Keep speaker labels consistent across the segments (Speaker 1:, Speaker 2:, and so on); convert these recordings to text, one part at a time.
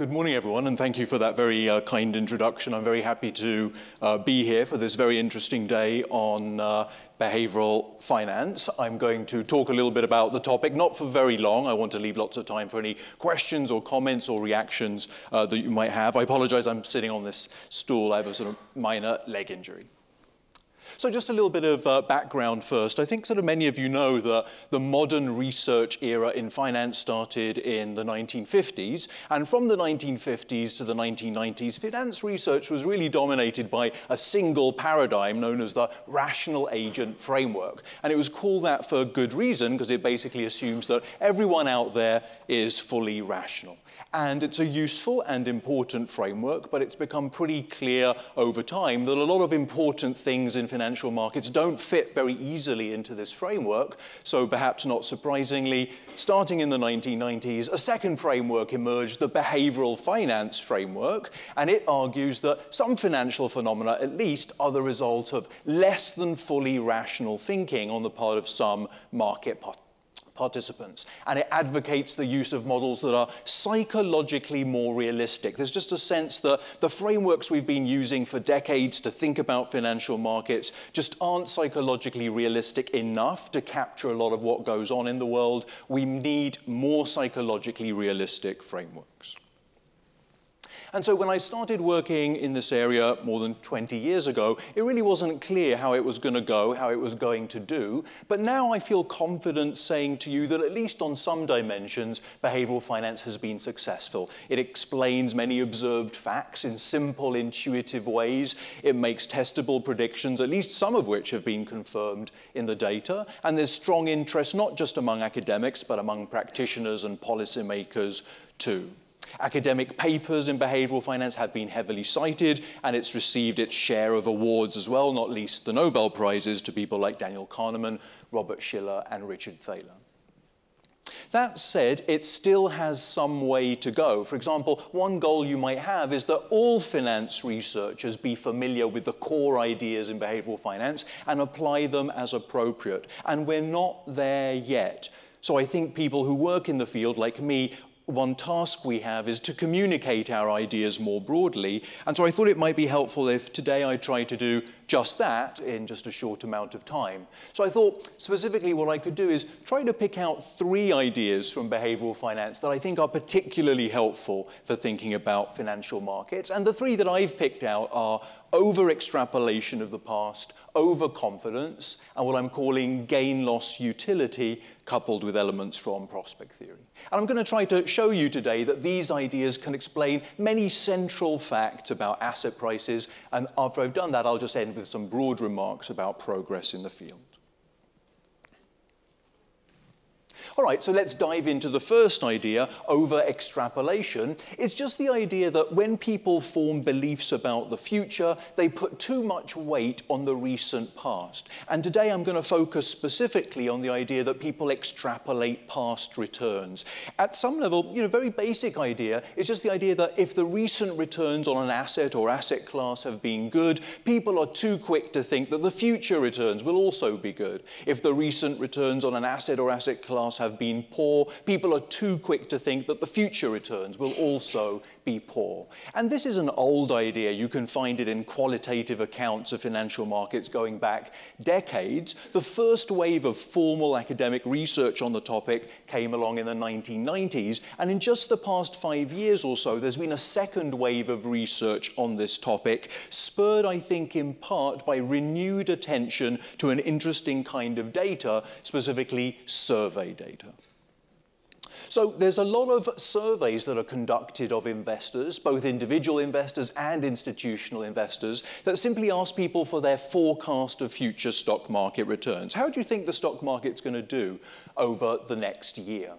Speaker 1: Good morning, everyone, and thank you for that very kind introduction. I'm very happy to be here for this very interesting day on behavioral finance. I'm going to talk a little bit about the topic, not for very long. I want to leave lots of time for any questions or comments or reactions that you might have. I apologize, I'm sitting on this stool. I have a sort of minor leg injury. So just a little bit of background first. I think sort of many of you know that the modern research era in finance started in the 1950s. And from the 1950s to the 1990s, finance research was really dominated by a single paradigm known as the rational agent framework. And it was called that for good reason, because it basically assumes that everyone out there is fully rational. And it's a useful and important framework, but it's become pretty clear over time that a lot of important things in financial markets don't fit very easily into this framework. So perhaps not surprisingly, starting in the 1990s, a second framework emerged, the behavioral finance framework, and it argues that some financial phenomena, at least, are the result of less than fully rational thinking on the part of some market participants. And it advocates the use of models that are psychologically more realistic. There's just a sense that the frameworks we've been using for decades to think about financial markets just aren't psychologically realistic enough to capture a lot of what goes on in the world. We need more psychologically realistic frameworks. And so when I started working in this area more than 20 years ago, it really wasn't clear how it was going to go, how it was going to do. But now I feel confident saying to you that at least on some dimensions, behavioral finance has been successful. It explains many observed facts in simple, intuitive ways. It makes testable predictions, at least some of which have been confirmed in the data. And there's strong interest, not just among academics, but among practitioners and policymakers too. Academic papers in behavioral finance have been heavily cited, and it's received its share of awards as well, not least the Nobel Prizes to people like Daniel Kahneman, Robert Shiller, and Richard Thaler. That said, it still has some way to go. For example, one goal you might have is that all finance researchers be familiar with the core ideas in behavioral finance and apply them as appropriate. And we're not there yet. So I think people who work in the field, like me, one task we have is to communicate our ideas more broadly. And so I thought it might be helpful if today I try to do just that in just a short amount of time. So I thought specifically what I could do is try to pick out 3 ideas from behavioral finance that I think are particularly helpful for thinking about financial markets. And the 3 that I've picked out are over-extrapolation of the past, overconfidence, and what I'm calling gain-loss utility, coupled with elements from prospect theory. And I'm going to try to show you today that these ideas can explain many central facts about asset prices, and after I've done that, I'll just end with some broad remarks about progress in the field. All right, so let's dive into the first idea, over-extrapolation. It's just the idea that when people form beliefs about the future, they put too much weight on the recent past. And today I'm going to focus specifically on the idea that people extrapolate past returns. At some level, very basic idea, it's just the idea that if the recent returns on an asset or asset class have been good, people are too quick to think that the future returns will also be good. If the recent returns on an asset or asset class have been poor, people are too quick to think that the future returns will also be poor. And this is an old idea. You can find it in qualitative accounts of financial markets going back decades. The first wave of formal academic research on the topic came along in the 1990s, and in just the past 5 years or so, there's been a second wave of research on this topic, spurred, I think, in part by renewed attention to an interesting kind of data, specifically survey data. So there's a lot of surveys that are conducted of investors, both individual investors and institutional investors, that simply ask people for their forecast of future stock market returns. How do you think the stock market's going to do over the next year?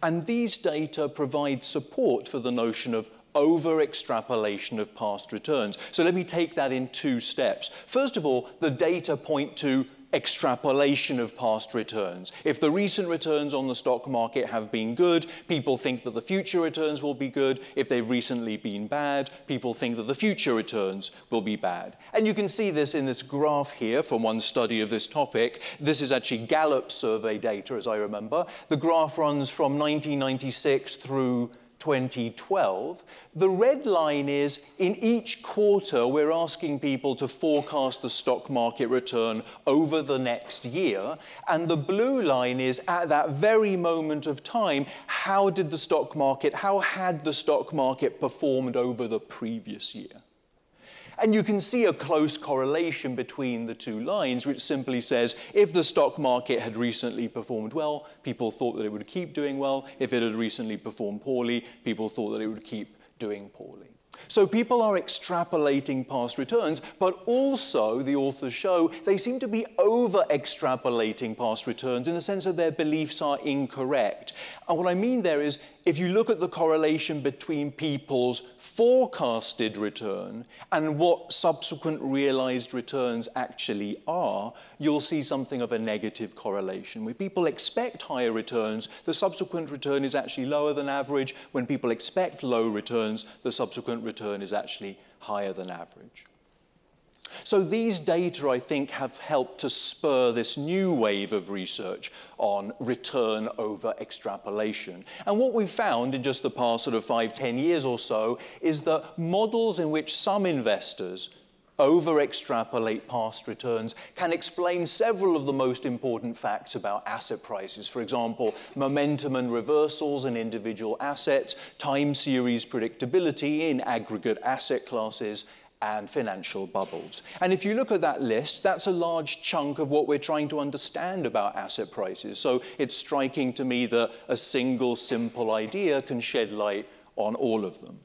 Speaker 1: And these data provide support for the notion of over-extrapolation of past returns. So let me take that in 2 steps. First of all, the data point to extrapolation of past returns. If the recent returns on the stock market have been good, people think that the future returns will be good. If they've recently been bad, people think that the future returns will be bad. And you can see this in this graph here from one study of this topic. This is actually Gallup survey data, as I remember. The graph runs from 1996 through 2012. The red line is in each quarter, we're asking people to forecast the stock market return over the next year. And the blue line is at that very moment of time, how had the stock market performed over the previous year? And you can see a close correlation between the two lines, which simply says if the stock market had recently performed well, people thought that it would keep doing well. If it had recently performed poorly, people thought that it would keep doing poorly. So people are extrapolating past returns, but also, the authors show, they seem to be over-extrapolating past returns in the sense that their beliefs are incorrect. And what I mean there is, if you look at the correlation between people's forecasted return and what subsequent realized returns actually are, you'll see something of a negative correlation. When people expect higher returns, the subsequent return is actually lower than average. When people expect low returns, the subsequent return is actually higher than average. So these data, I think, have helped to spur this new wave of research on return over extrapolation. And what we've found in just the past sort of 5-10 years or so is that models in which some investors over-extrapolate past returns can explain several of the most important facts about asset prices. For example, momentum and reversals in individual assets, time series predictability in aggregate asset classes, and financial bubbles. And if you look at that list, that's a large chunk of what we're trying to understand about asset prices. So it's striking to me that a single simple idea can shed light on all of them.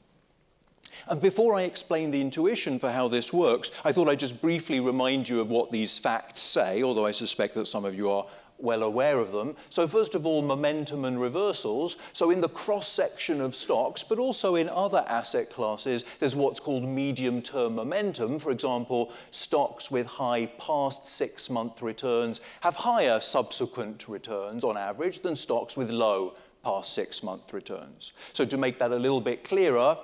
Speaker 1: And before I explain the intuition for how this works, I thought I'd just briefly remind you of what these facts say, although I suspect that some of you are well aware of them. So first of all, momentum and reversals. So in the cross-section of stocks, but also in other asset classes, there's what's called medium-term momentum. For example, stocks with high past 6-month returns have higher subsequent returns on average than stocks with low past 6-month returns. So to make that a little bit clearer,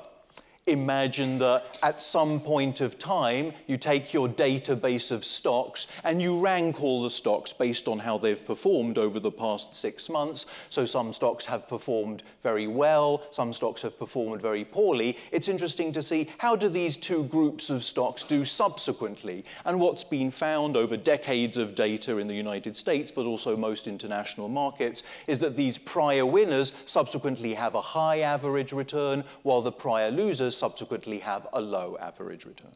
Speaker 1: imagine that at some point of time, you take your database of stocks and you rank all the stocks based on how they've performed over the past 6 months. So some stocks have performed very well, some stocks have performed very poorly. It's interesting to see how do these two groups of stocks do subsequently. And what's been found over decades of data in the United States, but also most international markets, is that these prior winners subsequently have a high average return, while the prior losers subsequently have a low average return.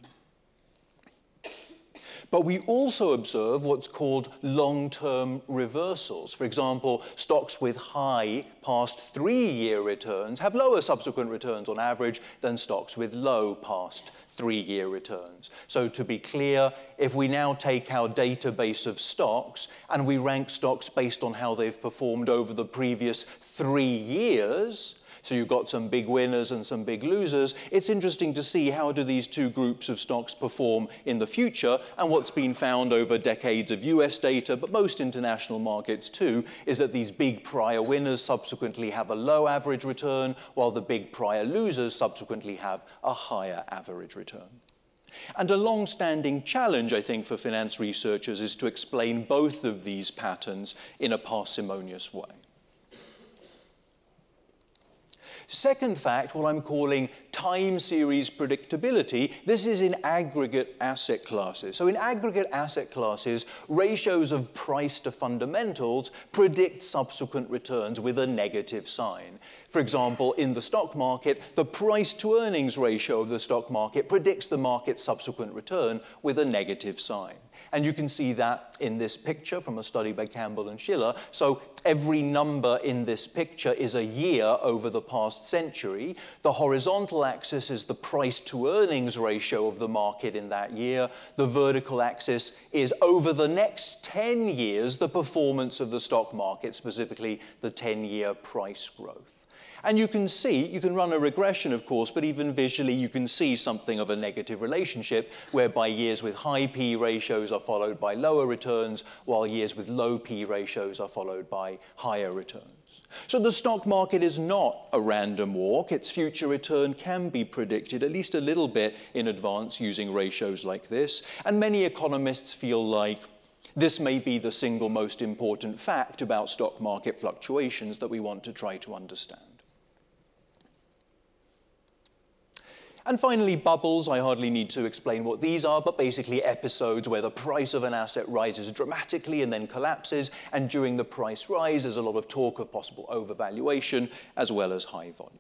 Speaker 1: But we also observe what's called long-term reversals. For example, stocks with high past 3-year returns have lower subsequent returns on average than stocks with low past 3-year returns. So to be clear, if we now take our database of stocks and we rank stocks based on how they've performed over the previous 3 years, so you've got some big winners and some big losers, it's interesting to see how do these two groups of stocks perform in the future. And what's been found over decades of US data, but most international markets too, is that these big prior winners subsequently have a low average return, while the big prior losers subsequently have a higher average return. And a long-standing challenge, I think, for finance researchers is to explain both of these patterns in a parsimonious way. Second fact, what I'm calling time series predictability. This is in aggregate asset classes. So in aggregate asset classes, ratios of price to fundamentals predict subsequent returns with a negative sign. For example, in the stock market, the price to earnings ratio of the stock market predicts the market's subsequent return with a negative sign. And you can see that in this picture from a study by Campbell and Schiller. So every number in this picture is a year over the past century. The horizontal axis is the price to earnings ratio of the market in that year. The vertical axis is over the next 10 years, the performance of the stock market, specifically the 10-year price growth. And you can see, you can run a regression, of course, but even visually you can see something of a negative relationship, whereby years with high P ratios are followed by lower returns, while years with low P ratios are followed by higher returns. So the stock market is not a random walk. Its future return can be predicted at least a little bit in advance using ratios like this. And many economists feel like this may be the single most important fact about stock market fluctuations that we want to try to understand. And finally, bubbles. I hardly need to explain what these are, but basically episodes where the price of an asset rises dramatically and then collapses, and during the price rise, there's a lot of talk of possible overvaluation as well as high volume.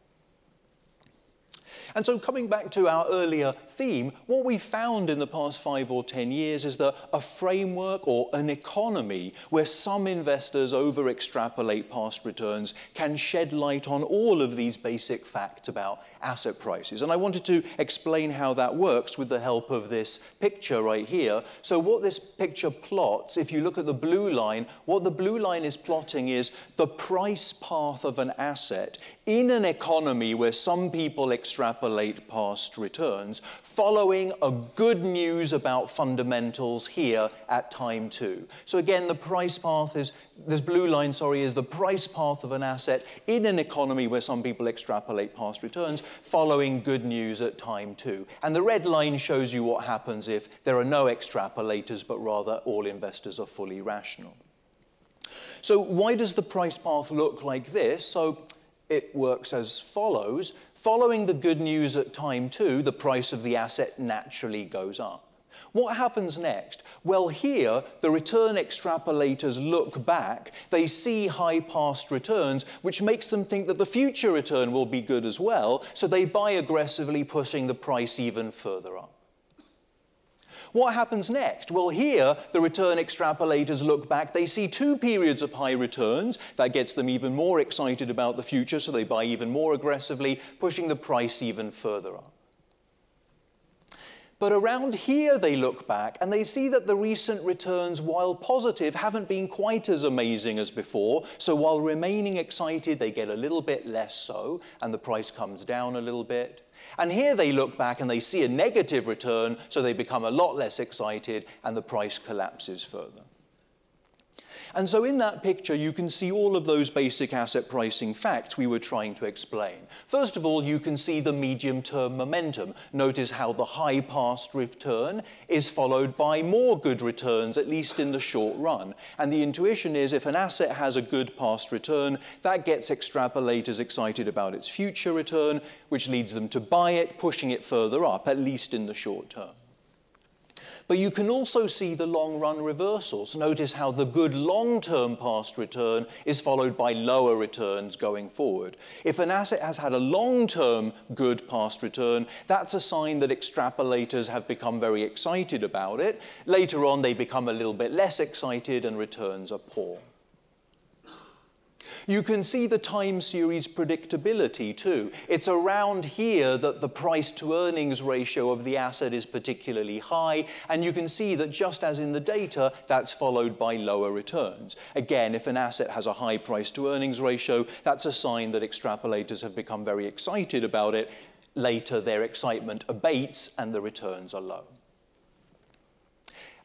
Speaker 1: And so coming back to our earlier theme, what we found in the past 5 or 10 years is that a framework or an economy where some investors over-extrapolate past returns can shed light on all of these basic facts about asset prices. And I wanted to explain how that works with the help of this picture right here. So what this picture plots, if you look at the blue line, what the blue line is plotting is the price path of an asset in an economy where some people extrapolate past returns, following a good news about fundamentals here at time 2. So again, the price path is, this blue line, sorry, is the price path of an asset in an economy where some people extrapolate past returns, following good news at time 2. And the red line shows you what happens if there are no extrapolators, but rather all investors are fully rational. So why does the price path look like this? So it works as follows. Following the good news at time 2, the price of the asset naturally goes up. What happens next? Well, here, the return extrapolators look back. They see high past returns, which makes them think that the future return will be good as well, so they buy aggressively, pushing the price even further up. What happens next? Well, here, the return extrapolators look back. They see 2 periods of high returns. That gets them even more excited about the future, so they buy even more aggressively, pushing the price even further up. But around here, they look back and they see that the recent returns, while positive, haven't been quite as amazing as before. So while remaining excited, they get a little bit less so, and the price comes down a little bit. And here they look back and they see a negative return, so they become a lot less excited, and the price collapses further. And so in that picture, you can see all of those basic asset pricing facts we were trying to explain. First of all, you can see the medium-term momentum. Notice how the high past return is followed by more good returns, at least in the short run. And the intuition is if an asset has a good past return, that gets extrapolators excited about its future return, which leads them to buy it, pushing it further up, at least in the short term. But you can also see the long-run reversals. Notice how the good long-term past return is followed by lower returns going forward. If an asset has had a long-term good past return, that's a sign that extrapolators have become very excited about it. Later on, they become a little bit less excited and returns are poor. You can see the time series predictability too. It's around here that the price-to-earnings ratio of the asset is particularly high, and you can see that just as in the data, that's followed by lower returns. Again, if an asset has a high price-to-earnings ratio, that's a sign that extrapolators have become very excited about it. Later, their excitement abates and the returns are low.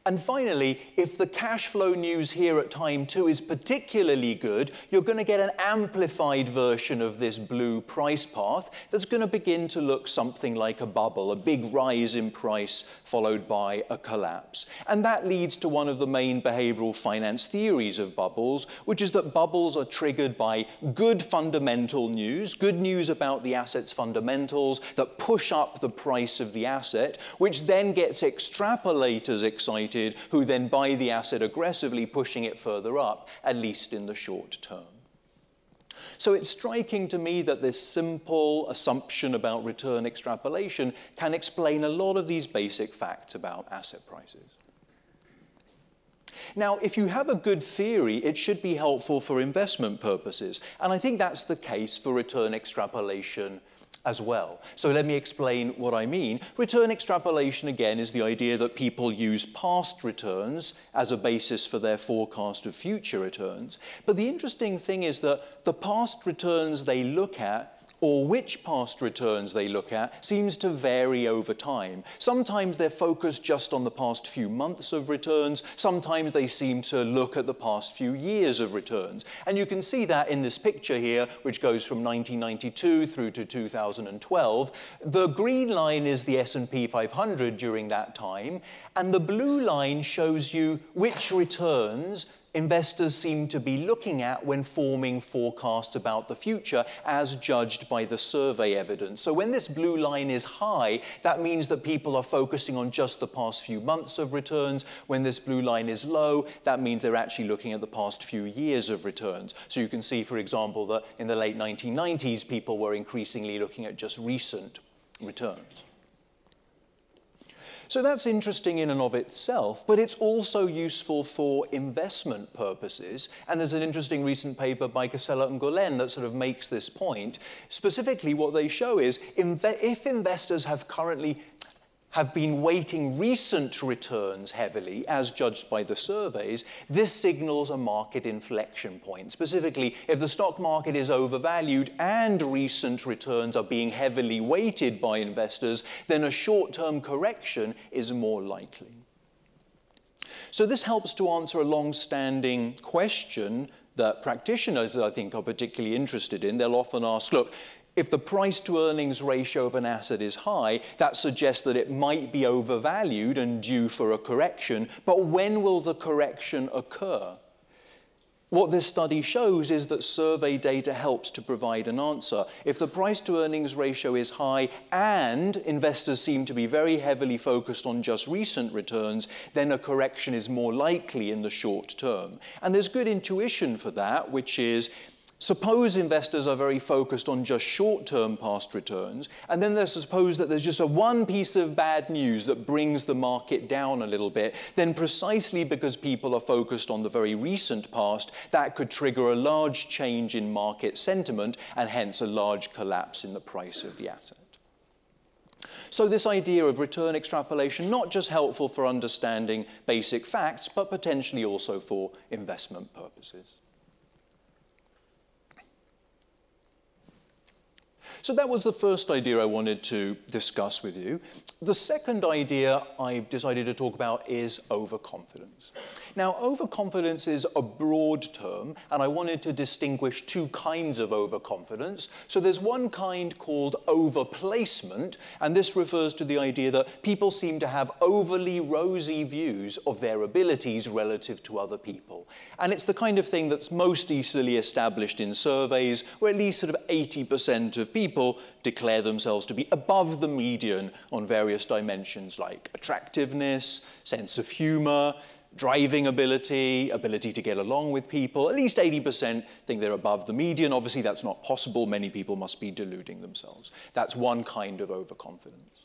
Speaker 1: And finally, if the cash flow news here at time 2 is particularly good, you're going to get an amplified version of this blue price path that's going to begin to look something like a bubble, a big rise in price followed by a collapse. And that leads to one of the main behavioral finance theories of bubbles, which is that bubbles are triggered by good fundamental news, good news about the asset's fundamentals that push up the price of the asset, which then gets extrapolators excited, who then buy the asset aggressively, pushing it further up, at least in the short term. So it's striking to me that this simple assumption about return extrapolation can explain a lot of these basic facts about asset prices. Now, if you have a good theory, it should be helpful for investment purposes, and I think that's the case for return extrapolation as well. So let me explain what I mean. Return extrapolation, again, is the idea that people use past returns as a basis for their forecast of future returns. But the interesting thing is that the past returns they look at, or which past returns they look at, seems to vary over time. Sometimes they're focused just on the past few months of returns. Sometimes they seem to look at the past few years of returns. And you can see that in this picture here, which goes from 1992 through to 2012. The green line is the S&P 500 during that time, and the blue line shows you which returns investors seem to be looking at when forming forecasts about the future as judged by the survey evidence. So when this blue line is high, that means that people are focusing on just the past few months of returns. When this blue line is low, that means they're actually looking at the past few years of returns. So you can see, for example, that in the late 1990s, people were increasingly looking at just recent returns. So that's interesting in and of itself, but it's also useful for investment purposes. And there's an interesting recent paper by Casella and Golen that sort of makes this point. Specifically, what they show is if investors have been weighting recent returns heavily, as judged by the surveys, this signals a market inflection point. Specifically, if the stock market is overvalued and recent returns are being heavily weighted by investors, then a short-term correction is more likely. So this helps to answer a long-standing question that practitioners, I think, are particularly interested in. They'll often ask, look, if the price-to-earnings ratio of an asset is high, that suggests that it might be overvalued and due for a correction. But when will the correction occur? What this study shows is that survey data helps to provide an answer. If the price-to-earnings ratio is high and investors seem to be very heavily focused on just recent returns, then a correction is more likely in the short term. And there's good intuition for that, which is, suppose investors are very focused on just short-term past returns, and then let's suppose that there's just one piece of bad news that brings the market down a little bit, then precisely because people are focused on the very recent past, that could trigger a large change in market sentiment and hence a large collapse in the price of the asset. So this idea of return extrapolation, not just helpful for understanding basic facts, but potentially also for investment purposes. So that was the first idea I wanted to discuss with you. The second idea I've decided to talk about is overconfidence. Now, overconfidence is a broad term, and I wanted to distinguish two kinds of overconfidence. So there's one kind called overplacement, and this refers to the idea that people seem to have overly rosy views of their abilities relative to other people. And it's the kind of thing that's most easily established in surveys, where at least sort of 80% of people declare themselves to be above the median on various dimensions like attractiveness, sense of humor, driving ability, ability to get along with people. At least 80% think they're above the median. Obviously, that's not possible. Many people must be deluding themselves. That's one kind of overconfidence.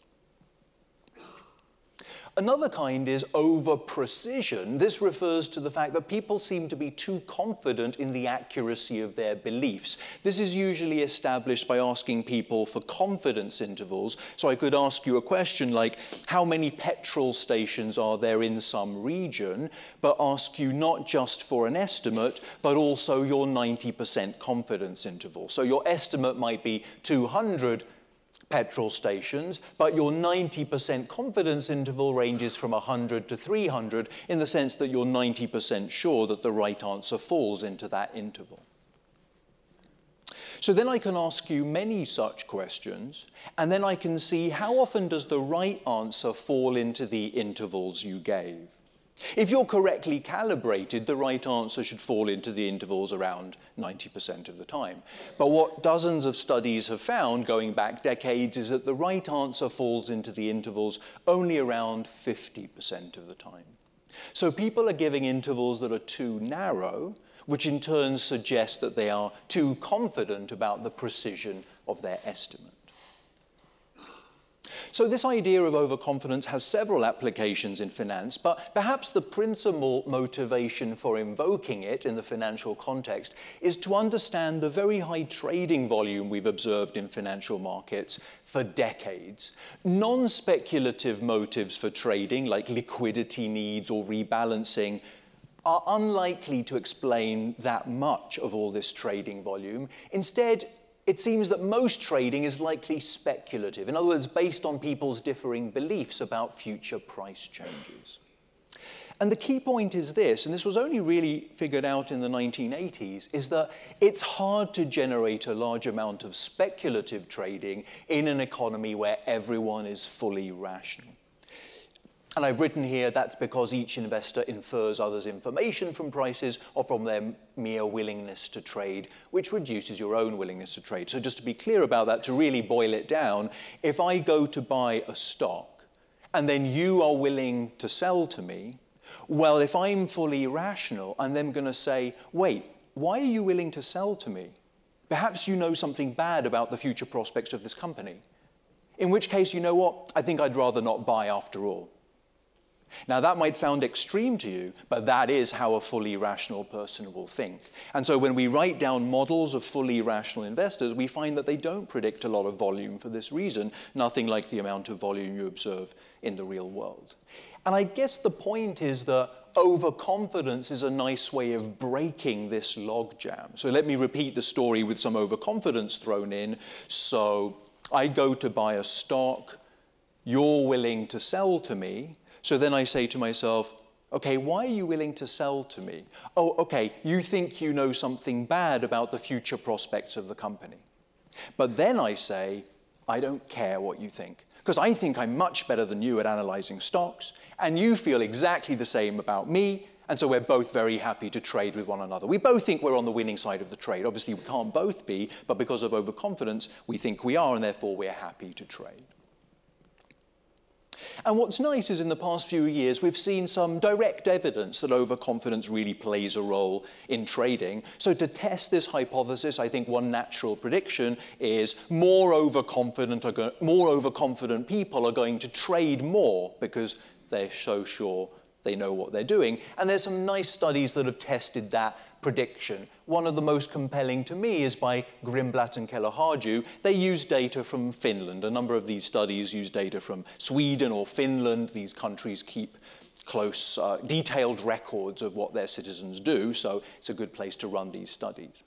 Speaker 1: Another kind is over-precision. This refers to the fact that people seem to be too confident in the accuracy of their beliefs. This is usually established by asking people for confidence intervals. So I could ask you a question like, how many petrol stations are there in some region? But ask you not just for an estimate, but also your 90% confidence interval. So your estimate might be 200 petrol stations, but your 90% confidence interval ranges from 100 to 300 in the sense that you're 90% sure that the right answer falls into that interval. So then I can ask you many such questions, and then I can see how often does the right answer fall into the intervals you gave. If you're correctly calibrated, the right answer should fall into the intervals around 90% of the time. But what dozens of studies have found, going back decades, is that the right answer falls into the intervals only around 50% of the time. So people are giving intervals that are too narrow, which in turn suggests that they are too confident about the precision of their estimate. So this idea of overconfidence has several applications in finance, but perhaps the principal motivation for invoking it in the financial context is to understand the very high trading volume we've observed in financial markets for decades. Non-speculative motives for trading, like liquidity needs or rebalancing, are unlikely to explain that much of all this trading volume. Instead, it seems that most trading is likely speculative, in other words, based on people's differing beliefs about future price changes. And the key point is this, and this was only really figured out in the 1980s, is that it's hard to generate a large amount of speculative trading in an economy where everyone is fully rational. And I've written here that's because each investor infers others' information from prices or from their mere willingness to trade, which reduces your own willingness to trade. So just to be clear about that, to really boil it down, if I go to buy a stock and then you are willing to sell to me, well, if I'm fully rational, I'm then going to say, wait, why are you willing to sell to me? Perhaps you know something bad about the future prospects of this company. In which case, you know what? I think I'd rather not buy after all. Now, that might sound extreme to you, but that is how a fully rational person will think. And so when we write down models of fully rational investors, we find that they don't predict a lot of volume for this reason, nothing like the amount of volume you observe in the real world. And I guess the point is that overconfidence is a nice way of breaking this logjam. So let me repeat the story with some overconfidence thrown in. So I go to buy a stock, you're willing to sell to me. So then I say to myself, okay, why are you willing to sell to me? Oh, okay, you think you know something bad about the future prospects of the company. But then I say, I don't care what you think, because I think I'm much better than you at analyzing stocks, and you feel exactly the same about me, and so we're both very happy to trade with one another. We both think we're on the winning side of the trade. Obviously, we can't both be, but because of overconfidence, we think we are, and therefore we're happy to trade. And what's nice is in the past few years, we've seen some direct evidence that overconfidence really plays a role in trading. So to test this hypothesis, I think one natural prediction is more overconfident people are going to trade more because they're so sure they know what they're doing. And there's some nice studies that have tested that prediction. One of the most compelling to me is by Grimblatt and Keller-Harju. They use data from Finland. A number of these studies use data from Sweden or Finland. These countries keep close, detailed records of what their citizens do, so it's a good place to run these studies.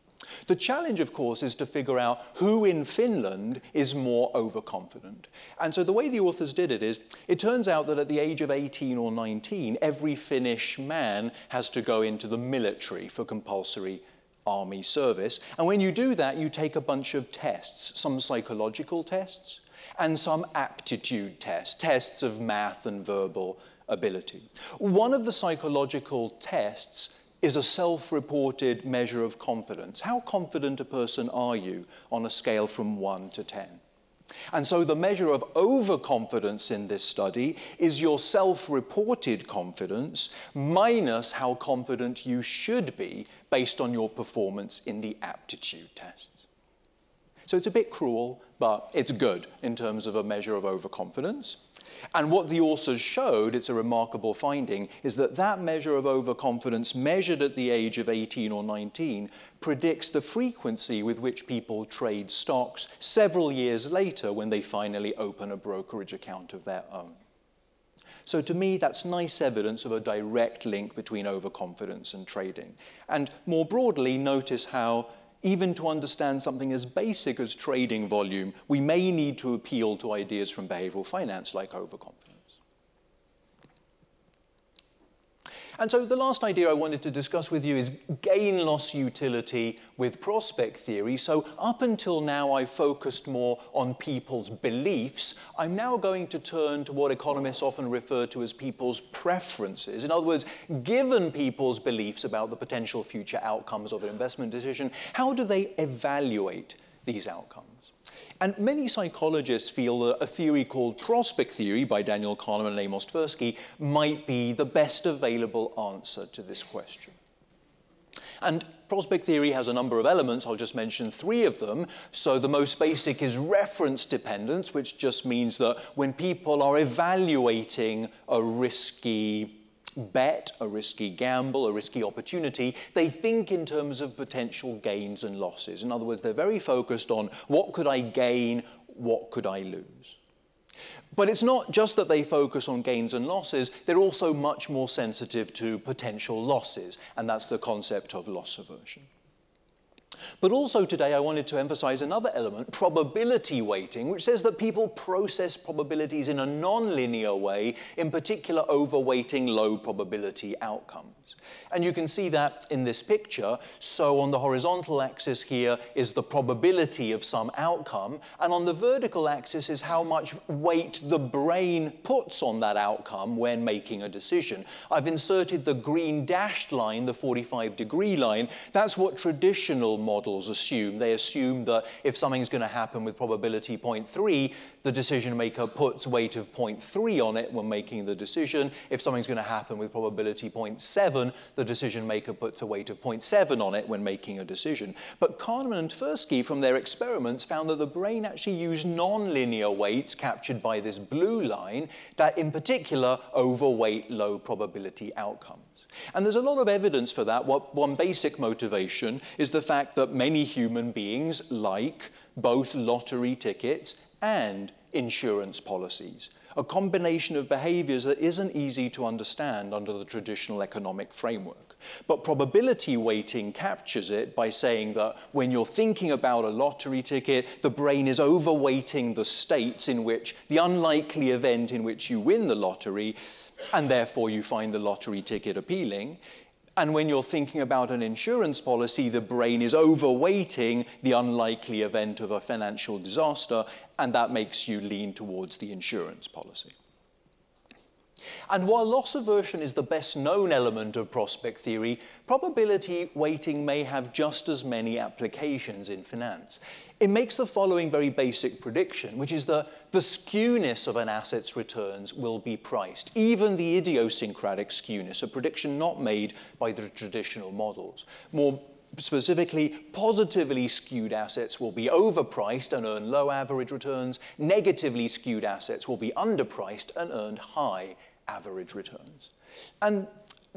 Speaker 1: The challenge, of course, is to figure out who in Finland is more overconfident. And so the way the authors did it is, it turns out that at the age of 18 or 19, every Finnish man has to go into the military for compulsory army service. And when you do that, you take a bunch of tests, some psychological tests and some aptitude tests, tests of math and verbal ability. One of the psychological tests is a self-reported measure of confidence. How confident a person are you on a scale from 1 to 10? And so the measure of overconfidence in this study is your self-reported confidence minus how confident you should be based on your performance in the aptitude tests. So it's a bit cruel, but it's good in terms of a measure of overconfidence. And what the authors showed, it's a remarkable finding, is that that measure of overconfidence measured at the age of 18 or 19 predicts the frequency with which people trade stocks several years later when they finally open a brokerage account of their own. So to me, that's nice evidence of a direct link between overconfidence and trading. And more broadly, notice how even to understand something as basic as trading volume, we may need to appeal to ideas from behavioral finance like overconfidence. And so the last idea I wanted to discuss with you is gain-loss utility with prospect theory. So up until now, I've focused more on people's beliefs. I'm now going to turn to what economists often refer to as people's preferences. In other words, given people's beliefs about the potential future outcomes of an investment decision, how do they evaluate these outcomes? And many psychologists feel that a theory called prospect theory by Daniel Kahneman and Amos Tversky might be the best available answer to this question. And prospect theory has a number of elements. I'll just mention 3 of them. So the most basic is reference dependence, which just means that when people are evaluating a risky bet, a risky gamble, a risky opportunity, they think in terms of potential gains and losses. In other words, they're very focused on what could I gain, what could I lose. But it's not just that they focus on gains and losses, they're also much more sensitive to potential losses, and that's the concept of loss aversion. But also today I wanted to emphasize another element, probability weighting, which says that people process probabilities in a non-linear way, in particular overweighting low probability outcomes. And you can see that in this picture. So on the horizontal axis here is the probability of some outcome, and on the vertical axis is how much weight the brain puts on that outcome when making a decision. I've inserted the green dashed line, the 45-degree line. That's what traditional models assume. They assume that if something's going to happen with probability 0.3, the decision maker puts weight of 0.3 on it when making the decision. If something's going to happen with probability 0.7, the decision maker puts a weight of 0.7 on it when making a decision. But Kahneman and Tversky, from their experiments, found that the brain actually used non-linear weights captured by this blue line that in particular overweight low probability outcomes. And there's a lot of evidence for that. One basic motivation is the fact that many human beings like both lottery tickets and insurance policies, a combination of behaviors that isn't easy to understand under the traditional economic framework. But probability weighting captures it by saying that when you're thinking about a lottery ticket, the brain is overweighting the states in which, the unlikely event in which you win the lottery, and therefore you find the lottery ticket appealing. And when you're thinking about an insurance policy, the brain is overweighting the unlikely event of a financial disaster, and that makes you lean towards the insurance policy. And while loss aversion is the best known element of prospect theory, probability weighting may have just as many applications in finance. It makes the following very basic prediction, which is that the skewness of an asset's returns will be priced, even the idiosyncratic skewness, a prediction not made by the traditional models. More specifically, positively skewed assets will be overpriced and earn low average returns. Negatively skewed assets will be underpriced and earn high average returns. And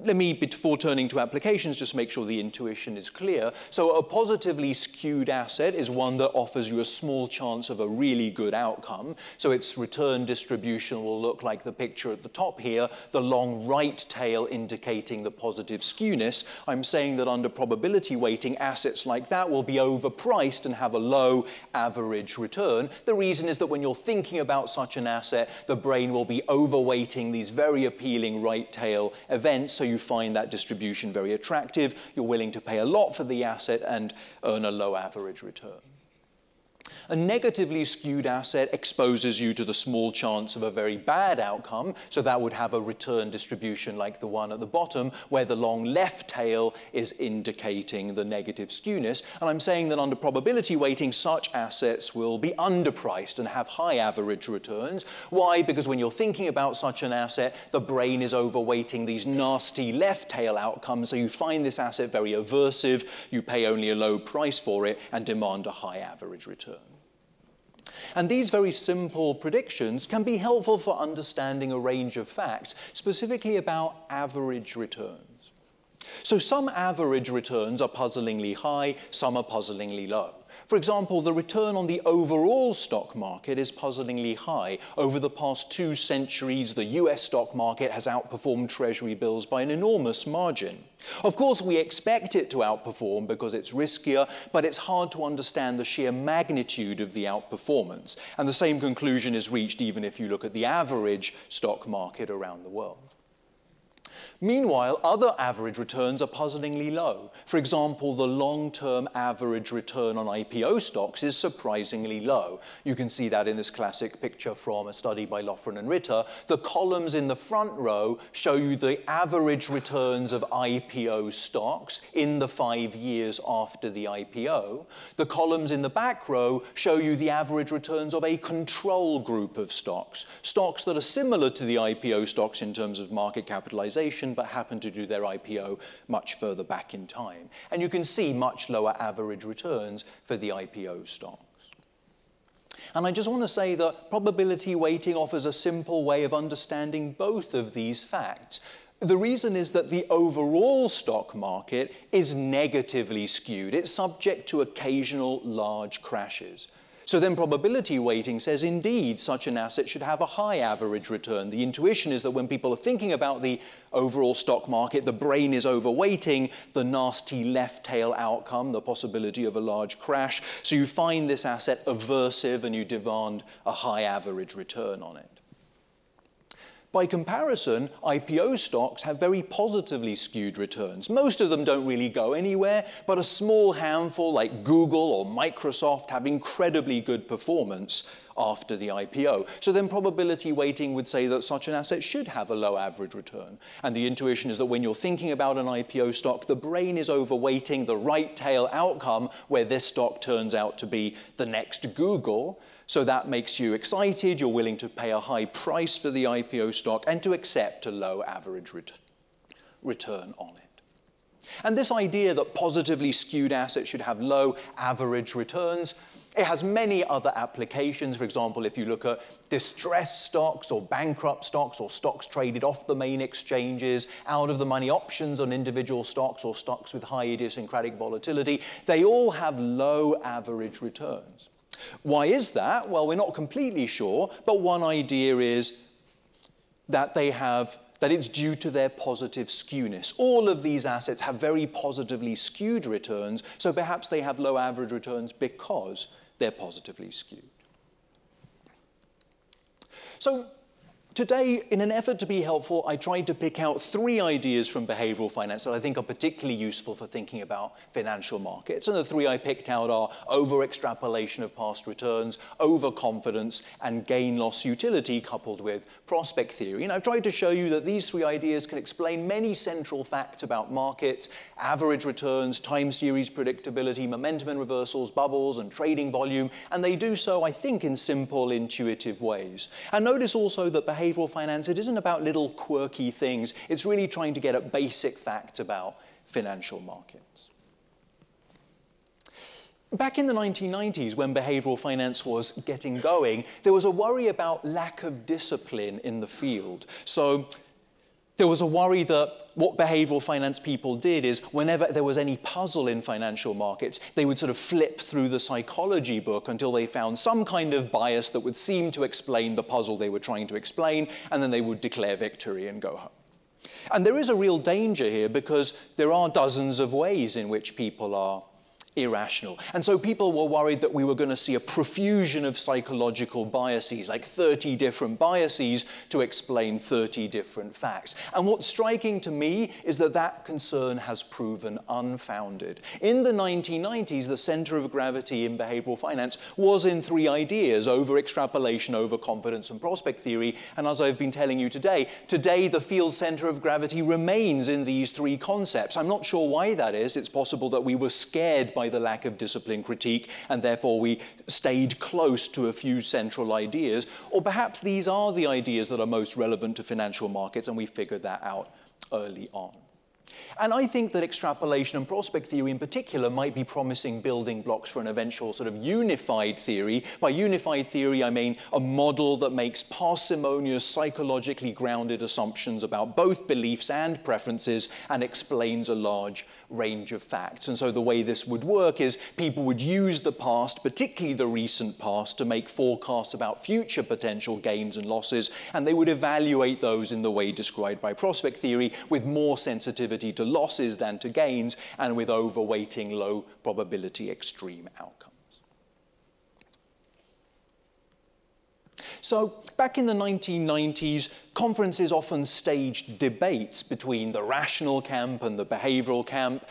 Speaker 1: let me, before turning to applications, just make sure the intuition is clear. So a positively skewed asset is one that offers you a small chance of a really good outcome. So its return distribution will look like the picture at the top here, the long right tail indicating the positive skewness. I'm saying that under probability weighting, assets like that will be overpriced and have a low average return. The reason is that when you're thinking about such an asset, the brain will be overweighting these very appealing right tail events. So you find that distribution very attractive. You're willing to pay a lot for the asset and earn a low average return. A negatively skewed asset exposes you to the small chance of a very bad outcome, so that would have a return distribution like the one at the bottom, where the long left tail is indicating the negative skewness. And I'm saying that under probability weighting, such assets will be underpriced and have high average returns. Why? Because when you're thinking about such an asset, the brain is overweighting these nasty left tail outcomes, so you find this asset very aversive, you pay only a low price for it, and demand a high average return. And these very simple predictions can be helpful for understanding a range of facts, specifically about average returns. So some average returns are puzzlingly high, some are puzzlingly low. For example, the return on the overall stock market is puzzlingly high. Over the past 2 centuries, the US stock market has outperformed Treasury bills by an enormous margin. Of course, we expect it to outperform because it's riskier, but it's hard to understand the sheer magnitude of the outperformance. And the same conclusion is reached even if you look at the average stock market around the world. Meanwhile, other average returns are puzzlingly low. For example, the long-term average return on IPO stocks is surprisingly low. You can see that in this classic picture from a study by Loughran and Ritter. The columns in the front row show you the average returns of IPO stocks in the 5 years after the IPO. The columns in the back row show you the average returns of a control group of stocks, stocks that are similar to the IPO stocks in terms of market capitalization, but happen to do their IPO much further back in time. And you can see much lower average returns for the IPO stocks. And I just want to say that probability weighting offers a simple way of understanding both of these facts. The reason is that the overall stock market is negatively skewed. It's subject to occasional large crashes. So then probability weighting says, indeed, such an asset should have a high average return. The intuition is that when people are thinking about the overall stock market, the brain is overweighting the nasty left tail outcome, the possibility of a large crash. So you find this asset aversive and you demand a high average return on it. By comparison, IPO stocks have very positively skewed returns. Most of them don't really go anywhere, but a small handful like Google or Microsoft have incredibly good performance after the IPO. So then probability weighting would say that such an asset should have a low average return. And the intuition is that when you're thinking about an IPO stock, the brain is overweighting the right tail outcome where this stock turns out to be the next Google. So that makes you excited, you're willing to pay a high price for the IPO stock and to accept a low average return on it. And this idea that positively skewed assets should have low average returns, it has many other applications. For example, if you look at distressed stocks or bankrupt stocks or stocks traded off the main exchanges, out-of-the-money options on individual stocks or stocks with high idiosyncratic volatility, they all have low average returns. Why is that? Well, we're not completely sure, but one idea is that it's due to their positive skewness. All of these assets have very positively skewed returns, so perhaps they have low average returns because they're positively skewed. So today, in an effort to be helpful, I tried to pick out 3 ideas from behavioral finance that I think are particularly useful for thinking about financial markets. And the 3 I picked out are over-extrapolation of past returns, overconfidence, and gain-loss utility coupled with prospect theory. And I've tried to show you that these 3 ideas can explain many central facts about markets: average returns, time series predictability, momentum and reversals, bubbles, and trading volume. And they do so, I think, in simple, intuitive ways. And notice also that behavioral finance, it isn't about little quirky things. It's really trying to get at basic facts about financial markets. Back in the 1990s, when behavioral finance was getting going, there was a worry about lack of discipline in the field. So there was a worry that what behavioral finance people did is whenever there was any puzzle in financial markets, they would sort of flip through the psychology book until they found some kind of bias that would seem to explain the puzzle they were trying to explain, and then they would declare victory and go home. And there is a real danger here because there are dozens of ways in which people are irrational. And so people were worried that we were going to see a profusion of psychological biases, like 30 different biases to explain 30 different facts. And what's striking to me is that that concern has proven unfounded. In the 1990s, the center of gravity in behavioral finance was in 3 ideas: over-extrapolation, overconfidence, and prospect theory. And as I've been telling you today, the field center of gravity remains in these 3 concepts. I'm not sure why that is. It's possible that we were scared by the lack of discipline critique, and therefore we stayed close to a few central ideas. Or perhaps these are the ideas that are most relevant to financial markets, and we figured that out early on. And I think that extrapolation and prospect theory in particular might be promising building blocks for an eventual sort of unified theory. By unified theory, I mean a model that makes parsimonious, psychologically grounded assumptions about both beliefs and preferences and explains a large range of facts. And so the way this would work is people would use the past, particularly the recent past, to make forecasts about future potential gains and losses, and they would evaluate those in the way described by prospect theory, with more sensitivity to losses than to gains, and with overweighting low probability extreme outcomes. So back in the 1990s, conferences often staged debates between the rational camp and the behavioral camp.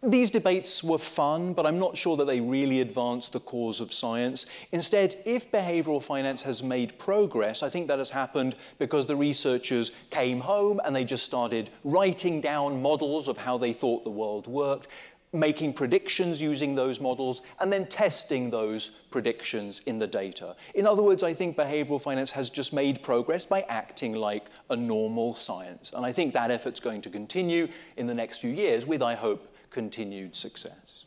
Speaker 1: These debates were fun, but I'm not sure that they really advanced the cause of science. Instead, if behavioral finance has made progress, I think that has happened because the researchers came home and they just started writing down models of how they thought the world worked, making predictions using those models, and then testing those predictions in the data. In other words, I think behavioral finance has just made progress by acting like a normal science. And I think that effort's going to continue in the next few years with, I hope, continued success.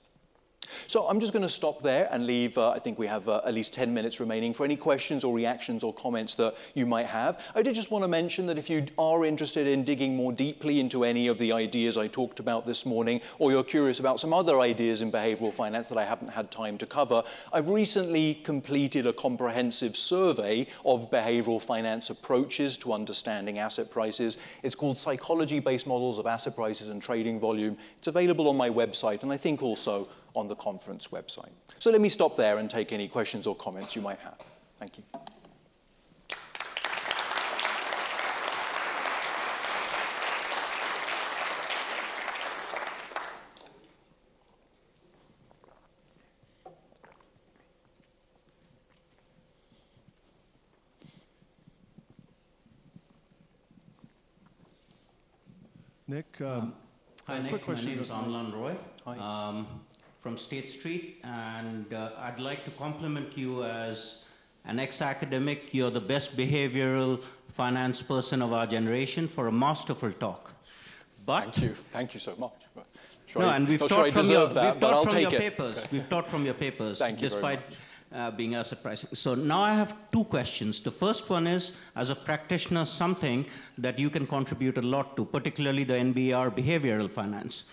Speaker 1: So I'm just going to stop there and leave, I think we have at least 10 minutes remaining for any questions or reactions or comments that you might have. I did just want to mention that if you are interested in digging more deeply into any of the ideas I talked about this morning, or you're curious about some other ideas in behavioral finance that I haven't had time to cover, I've recently completed a comprehensive survey of behavioral finance approaches to understanding asset prices. It's called Psychology-Based Models of Asset Prices and Trading Volume. It's available on my website, and I think also on the conference website. So let me stop there and take any questions or comments you might have. Thank you.
Speaker 2: Nick,
Speaker 3: hi Nick, my name is Amlan Roy.
Speaker 1: Hi.
Speaker 3: From State Street, and I'd like to compliment you as an ex-academic. You're the best behavioral finance person of our generation for a masterful talk. But
Speaker 1: thank you so much.
Speaker 3: No, and we've taught from your papers. We've taught from your papers, despite being asset pricing. So now I have two questions. The first one is, as a practitioner, something that you can contribute a lot to, particularly the NBR behavioral finance.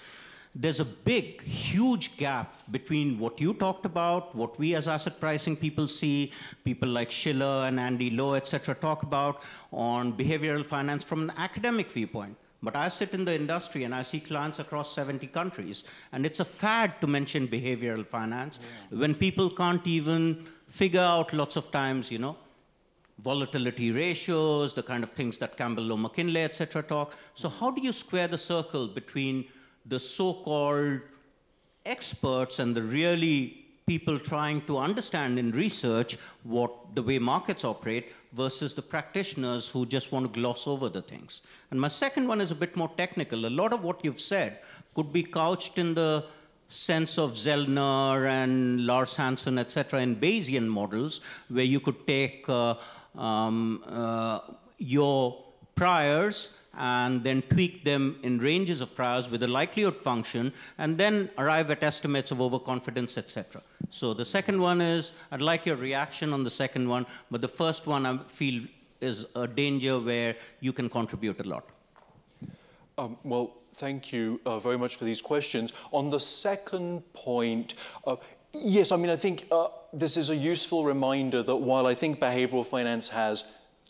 Speaker 3: There's a big, huge gap between what you talked about, what we as asset pricing people see, people like Schiller and Andy Lowe, et cetera, talk about on behavioral finance from an academic viewpoint. But I sit in the industry and I see clients across 70 countries, and it's a fad to mention behavioral finance when people can't even figure out lots of times, you know, volatility ratios, the kind of things that Campbell Lowe McKinley, et cetera, talk. So how do you square the circle between the so-called experts and the really people trying to understand in research the way markets operate versus the practitioners who just want to gloss over the things? And my second one is a bit more technical. A lot of what you've said could be couched in the sense of Zellner and Lars Hansen, et cetera, in Bayesian models, where you could take your priors and then tweak them in ranges of priors with a likelihood function, and then arrive at estimates of overconfidence, et cetera. So the second one is, I'd like your reaction on the second one, but the first one I feel is a danger where you can contribute a lot.
Speaker 1: Well, thank you very much for these questions. On the second point, yes, I mean, I think this is a useful reminder that while I think behavioral finance has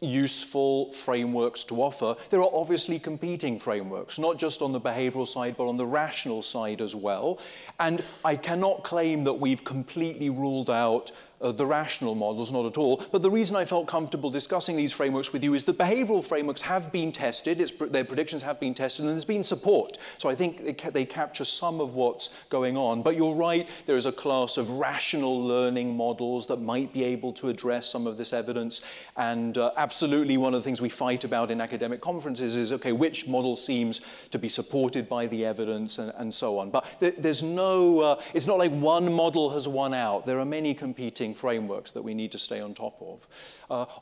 Speaker 1: useful frameworks to offer, there are obviously competing frameworks, not just on the behavioral side, but on the rational side as well. And I cannot claim that we've completely ruled out the rational models, not at all. But the reason I felt comfortable discussing these frameworks with you is that behavioral frameworks have been tested, their predictions have been tested, and there's been support. So I think they capture some of what's going on. But you're right, there is a class of rational learning models that might be able to address some of this evidence. And absolutely one of the things we fight about in academic conferences is, okay, which model seems to be supported by the evidence and so on. But there's no, it's not like one model has won out. There are many competing frameworks that we need to stay on top of.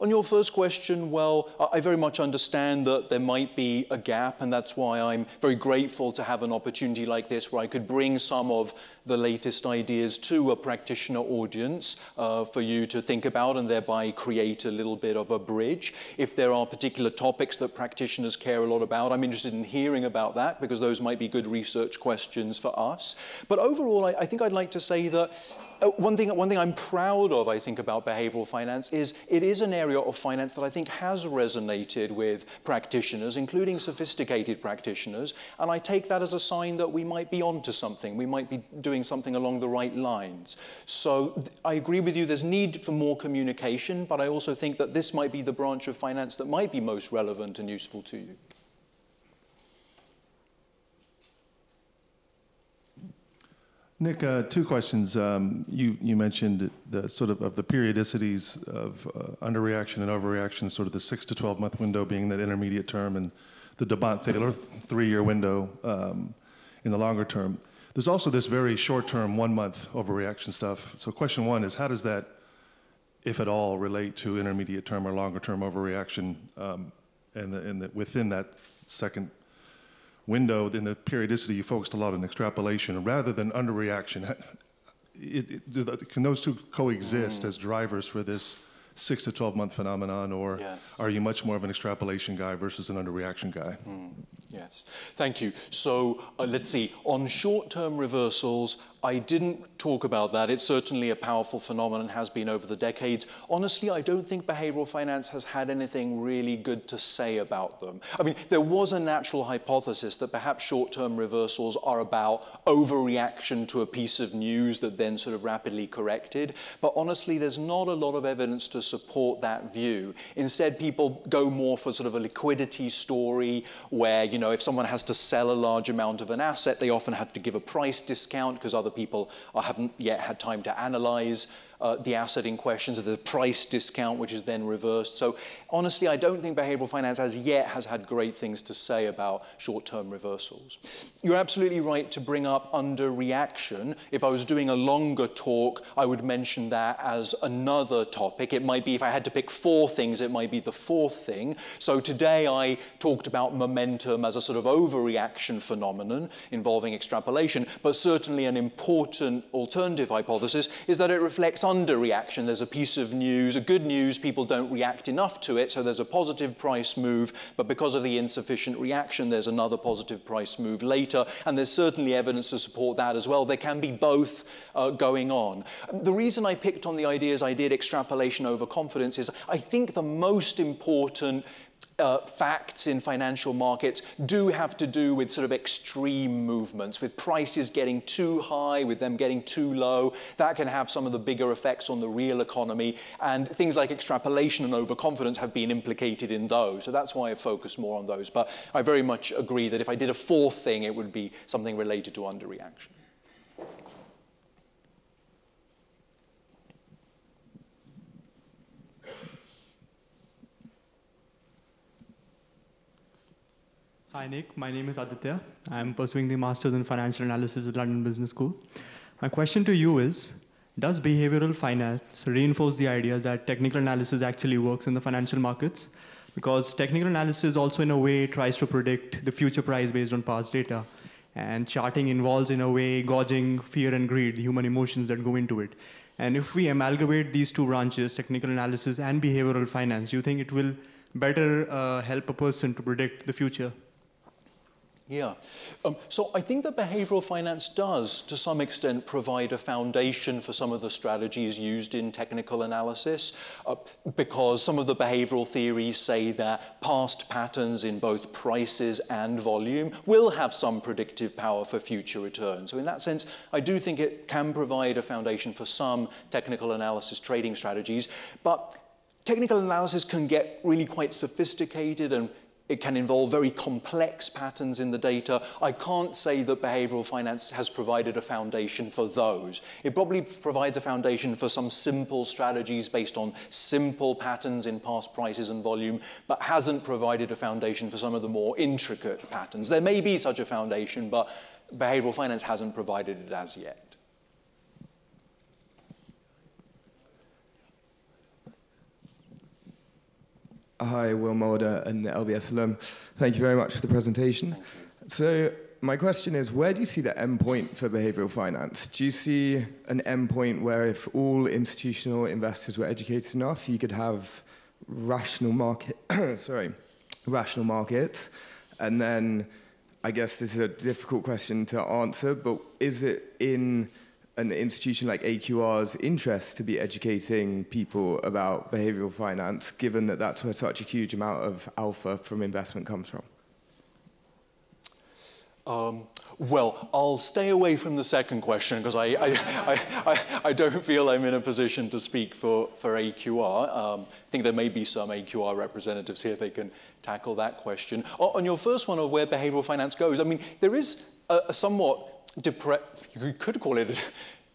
Speaker 1: On your first question, well, I very much understand that there might be a gap, and that's why I'm very grateful to have an opportunity like this where I could bring some of the latest ideas to a practitioner audience for you to think about and thereby create a little bit of a bridge. If there are particular topics that practitioners care a lot about, I'm interested in hearing about that because those might be good research questions for us. But overall, I think I'd like to say that one thing I'm proud of, I think, about behavioral finance is it is an area of finance that I think has resonated with practitioners, including sophisticated practitioners, and I take that as a sign that we might be onto something. We might be doing something along the right lines. So I agree with you, there's need for more communication, but I also think that this might be the branch of finance that might be most relevant and useful to you.
Speaker 2: Nick, two questions. You mentioned the sort of the periodicities of underreaction and overreaction, sort of the 6 to 12 month window being that intermediate term, and the DeBont-Thaler 3-year window in the longer term. There's also this very short term 1 month overreaction stuff. So question one is, how does that, if at all, relate to intermediate term or longer term overreaction within that second window? In the periodicity, you focused a lot on extrapolation rather than underreaction. can those two coexist as drivers for this 6 to 12 month phenomenon, or are you much more of an extrapolation guy versus an underreaction guy?
Speaker 1: Yes, thank you. So let's see, on short-term reversals, I didn't talk about that. It's certainly a powerful phenomenon, has been over the decades. Honestly, I don't think behavioral finance has had anything really good to say about them. I mean, there was a natural hypothesis that perhaps short-term reversals are about overreaction to a piece of news that then sort of rapidly corrected. But honestly, there's not a lot of evidence to support that view. Instead, people go more for sort of a liquidity story where, you know, if someone has to sell a large amount of an asset, they often have to give a price discount because other people haven't yet had time to analyze the asset in question, so the price discount, which is then reversed. So honestly, I don't think behavioral finance as yet has had great things to say about short-term reversals. You're absolutely right to bring up underreaction. If I was doing a longer talk, I would mention that as another topic. It might be, if I had to pick 4 things, it might be the 4th thing. So today I talked about momentum as a sort of overreaction phenomenon involving extrapolation, but certainly an important alternative hypothesis is that it reflects underreaction. There's a piece of news, a good news, people don't react enough to it, so there's a positive price move, but because of the insufficient reaction, there's another positive price move later, and there's certainly evidence to support that as well. There can be both going on. The reason I picked on the ideas I did, extrapolation over confidence, is I think the most important facts in financial markets do have to do with sort of extreme movements, with prices getting too high, with them getting too low. That can have some of the bigger effects on the real economy, and things like extrapolation and overconfidence have been implicated in those. So that's why I focus more on those. But I very much agree that if I did a 4th thing, it would be something related to underreaction.
Speaker 4: Hi Nick, my name is Aditya. I'm pursuing the Masters in Financial Analysis at London Business School. My question to you is, does behavioral finance reinforce the idea that technical analysis actually works in the financial markets? Because technical analysis also in a way tries to predict the future price based on past data. And charting involves in a way gauging fear and greed, the human emotions that go into it. And if we amalgamate these 2 branches, technical analysis and behavioral finance, do you think it will better help a person to predict the future?
Speaker 1: Yeah. So I think that behavioral finance does, to some extent, provide a foundation for some of the strategies used in technical analysis, because some of the behavioral theories say that past patterns in both prices and volume will have some predictive power for future returns. So in that sense, I do think it can provide a foundation for some technical analysis trading strategies. But technical analysis can get really quite sophisticated, and it can involve very complex patterns in the data. I can't say that behavioral finance has provided a foundation for those. It probably provides a foundation for some simple strategies based on simple patterns in past prices and volume, but hasn't provided a foundation for some of the more intricate patterns. There may be such a foundation, but behavioral finance hasn't provided it as yet.
Speaker 5: Hi, Will Mulder and LBS alum. Thank you very much for the presentation. So my question is, where do you see the end point for behavioral finance? Do you see an end point where if all institutional investors were educated enough, you could have rational rational markets? And then I guess this is a difficult question to answer, but is it in an institution like AQR's interest to be educating people about behavioral finance, given that that's where such a huge amount of alpha from investment comes from?
Speaker 1: Well, I'll stay away from the second question because I don't feel I'm in a position to speak for AQR. I think there may be some AQR representatives here, they can tackle that question. On your first one of where behavioral finance goes, I mean, there is a somewhat you could call it a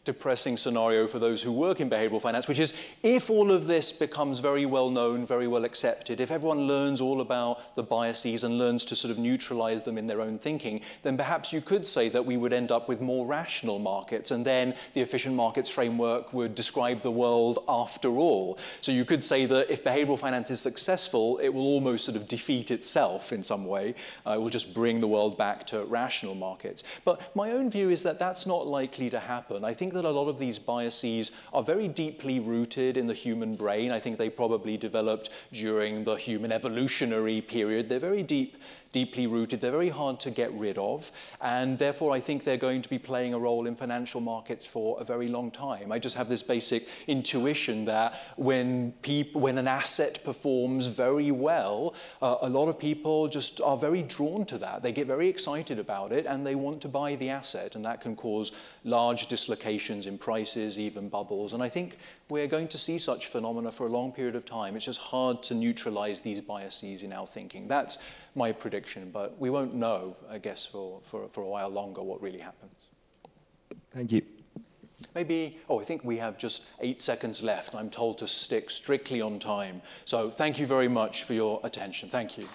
Speaker 1: depressing scenario for those who work in behavioral finance, which is if all of this becomes very well known, very well accepted, if everyone learns all about the biases and learns to sort of neutralize them in their own thinking, then perhaps you could say that we would end up with more rational markets, and then the efficient markets framework would describe the world after all. So you could say that if behavioral finance is successful, it will almost sort of defeat itself in some way. It will just bring the world back to rational markets. But my own view is that that's not likely to happen. I think that a lot of these biases are very deeply rooted in the human brain. I think they probably developed during the human evolutionary period. They're very deeply rooted. They're very hard to get rid of. And therefore, I think they're going to be playing a role in financial markets for a very long time. I just have this basic intuition that when an asset performs very well, a lot of people just are very drawn to that. They get very excited about it and they want to buy the asset, and that can cause large dislocations in prices, even bubbles. And I think we're going to see such phenomena for a long period of time. It's just hard to neutralize these biases in our thinking. That's my prediction, but we won't know, I guess, for a while longer what really happens.
Speaker 5: Thank you.
Speaker 1: Maybe, I think we have just 8 seconds left. I'm told to stick strictly on time. So thank you very much for your attention. Thank you.